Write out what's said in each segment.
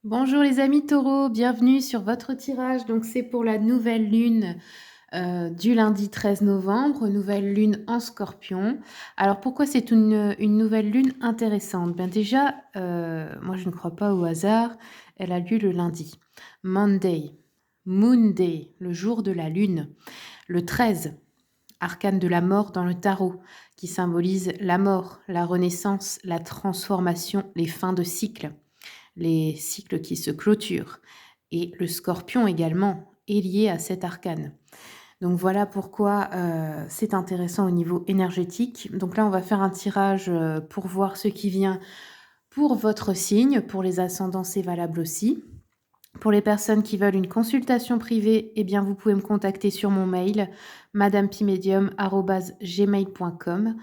Bonjour les amis taureaux, bienvenue sur votre tirage. Donc c'est pour la nouvelle lune du lundi 13 novembre, nouvelle lune en scorpion. Alors pourquoi c'est une nouvelle lune intéressante? Bien déjà, moi je ne crois pas au hasard, elle a lieu le lundi. Monday, Moon Day, le jour de la lune. Le 13, arcane de la mort dans le tarot, qui symbolise la mort, la renaissance, la transformation, les fins de cycle, les cycles qui se clôturent. Et le scorpion également est lié à cet arcane. Donc voilà pourquoi c'est intéressant au niveau énergétique. Donc là, on va faire un tirage pour voir ce qui vient pour votre signe. Pour les ascendants, c'est valable aussi. Pour les personnes qui veulent une consultation privée, eh bien, vous pouvez me contacter sur mon mail madamepimedium@gmail.com.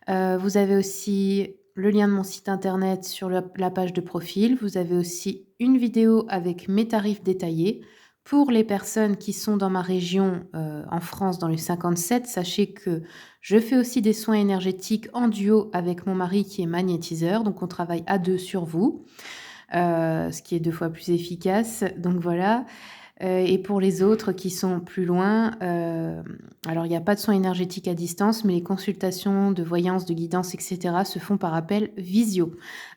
Vous avez aussi le lien de mon site internet sur la page de profil. Vous avez aussi une vidéo avec mes tarifs détaillés. Pour les personnes qui sont dans ma région, en France, dans le 57, sachez que je fais aussi des soins énergétiques en duo avec mon mari qui est magnétiseur. Donc on travaille à 2 sur vous, ce qui est 2 fois plus efficace. Donc voilà. Et pour les autres qui sont plus loin, alors il n'y a pas de soins énergétiques à distance, mais les consultations de voyance, de guidance, et cetera se font par appel visio.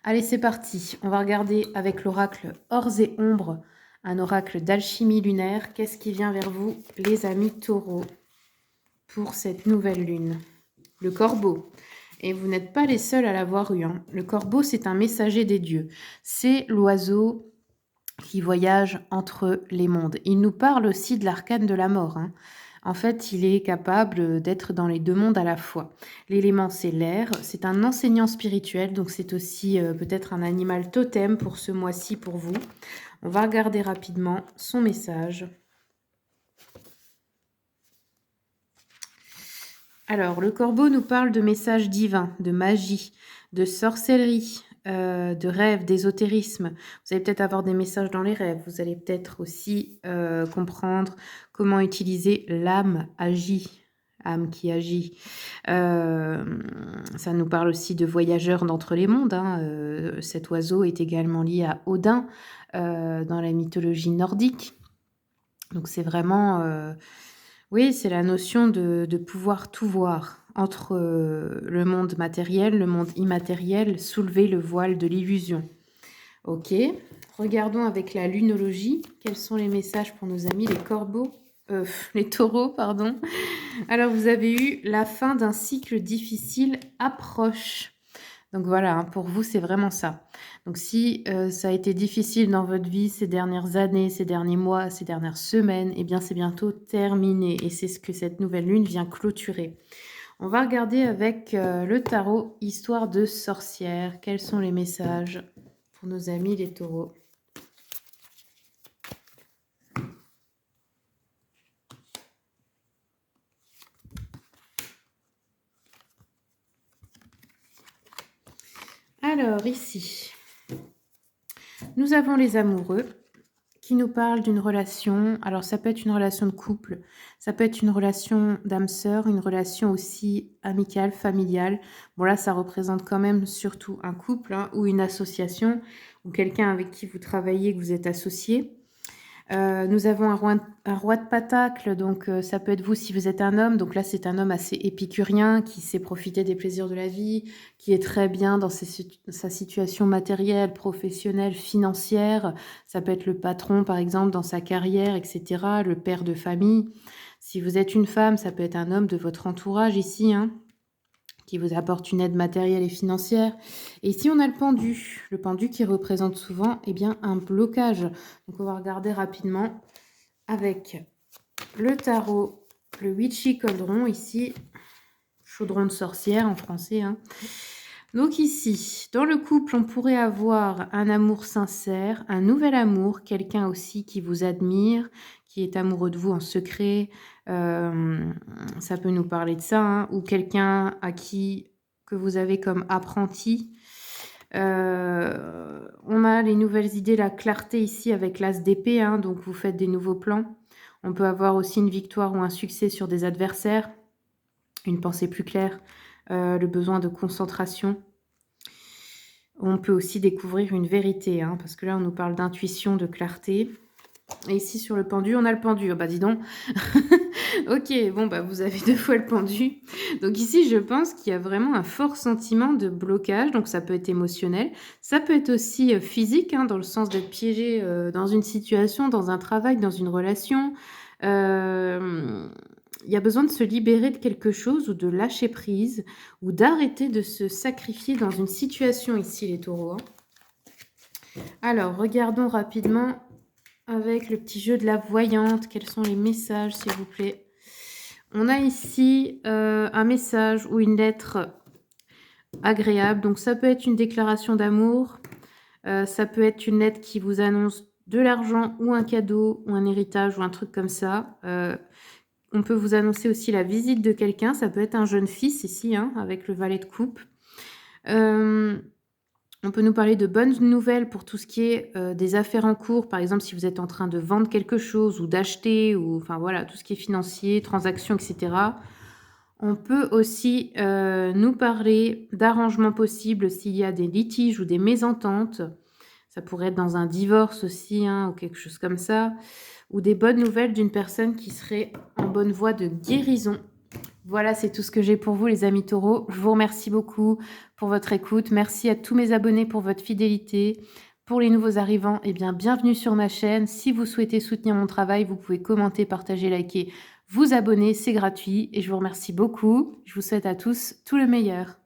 Allez, c'est parti. On va regarder avec l'oracle Ors et Ombres, un oracle d'alchimie lunaire. Qu'est-ce qui vient vers vous, les amis taureaux, pour cette nouvelle lune? Le corbeau. Et vous n'êtes pas les seuls à l'avoir eu, hein. Le corbeau, c'est un messager des dieux. C'est l'oiseau qui voyage entre les mondes. Il nous parle aussi de l'arcane de la mort, hein. En fait, il est capable d'être dans les 2 mondes à la fois. L'élément, c'est l'air. C'est un enseignant spirituel, donc c'est aussi peut-être un animal totem pour ce mois-ci pour vous. On va regarder rapidement son message. Alors, le corbeau nous parle de messages divins, de magie, de sorcellerie, de rêves, d'ésotérisme. Vous allez peut-être avoir des messages dans les rêves. Vous allez peut-être aussi comprendre comment utiliser l'âme agit, âme qui agit. Ça nous parle aussi de voyageurs d'entre les mondes, hein. Cet oiseau est également lié à Odin dans la mythologie nordique. Donc c'est vraiment... oui, c'est la notion de pouvoir tout voir entre le monde matériel, le monde immatériel, soulever le voile de l'illusion. Ok, regardons avec la lunologie, quels sont les messages pour nos amis les corbeaux, les taureaux, pardon. Alors, vous avez eu la fin d'un cycle difficile approche. Donc voilà, hein, pour vous, c'est vraiment ça. Donc si ça a été difficile dans votre vie ces dernières années, ces derniers mois, ces dernières semaines, eh bien c'est bientôt terminé. Et c'est ce que cette nouvelle lune vient clôturer. On va regarder avec le tarot Histoire de sorcière. Quels sont les messages pour nos amis les taureaux? Alors ici, nous avons les amoureux qui nous parlent d'une relation. Alors ça peut être une relation de couple, ça peut être une relation d'âme sœur, une relation aussi amicale, familiale. Bon là, ça représente quand même surtout un couple, hein, ou une association, ou quelqu'un avec qui vous travaillez, que vous êtes associé. Nous avons un roi de Pentacle, donc ça peut être vous si vous êtes un homme. Donc là, c'est un homme assez épicurien qui sait profiter des plaisirs de la vie, qui est très bien dans sa situation matérielle, professionnelle, financière. Ça peut être le patron, par exemple, dans sa carrière, etc., le père de famille. Si vous êtes une femme, ça peut être un homme de votre entourage ici, hein, qui vous apporte une aide matérielle et financière. Et ici, on a le pendu qui représente souvent un blocage. Donc, on va regarder rapidement avec le tarot, le Witchy Cauldron, ici, chaudron de sorcière en français, hein. Donc ici, dans le couple, on pourrait avoir un amour sincère, un nouvel amour, quelqu'un aussi qui vous admire, qui est amoureux de vous en secret. Ça peut nous parler de ça, hein, ou quelqu'un que vous avez comme apprenti. On a les nouvelles idées, la clarté ici avec l'as d'épée, hein, donc vous faites des nouveaux plans. On peut avoir aussi une victoire ou un succès sur des adversaires, une pensée plus claire, le besoin de concentration. On peut aussi découvrir une vérité, hein, parce que là, on nous parle d'intuition, de clarté. Et ici, sur le pendu, on a le pendu. Oh, bah, dis donc. OK, bon, bah, vous avez 2 fois le pendu. Donc ici, je pense qu'il y a vraiment un fort sentiment de blocage, donc ça peut être émotionnel. Ça peut être aussi, physique, hein, dans le sens d'être piégé, dans une situation, dans un travail, dans une relation. Hem, il y a besoin de se libérer de quelque chose ou de lâcher prise ou d'arrêter de se sacrifier dans une situation ici, les taureaux, hein. Alors, regardons rapidement avec le petit jeu de la voyante. Quels sont les messages, s'il vous plaît? On a ici, un message ou une lettre agréable. Donc ça peut être une déclaration d'amour, ça peut être une lettre qui vous annonce de l'argent ou un cadeau ou un héritage ou un truc comme ça. On peut vous annoncer aussi la visite de quelqu'un. Ça peut être un jeune fils ici, hein, avec le valet de coupe. On peut nous parler de bonnes nouvelles pour tout ce qui est, des affaires en cours. Par exemple, si vous êtes en train de vendre quelque chose ou d'acheter ou enfin voilà, tout ce qui est financier, transactions et cetera. On peut aussi, nous parler d'arrangements possibles s'il y a des litiges ou des mésententes. Ça pourrait être dans un divorce aussi, hein, ou quelque chose comme ça. Ou des bonnes nouvelles d'une personne qui serait en bonne voie de guérison. Voilà, c'est tout ce que j'ai pour vous, les amis taureaux. Je vous remercie beaucoup pour votre écoute. Merci à tous mes abonnés pour votre fidélité. Pour les nouveaux arrivants, eh bien, bienvenue sur ma chaîne. Si vous souhaitez soutenir mon travail, vous pouvez commenter, partager, liker, vous abonner, c'est gratuit. Et je vous remercie beaucoup. Je vous souhaite à tous tout le meilleur.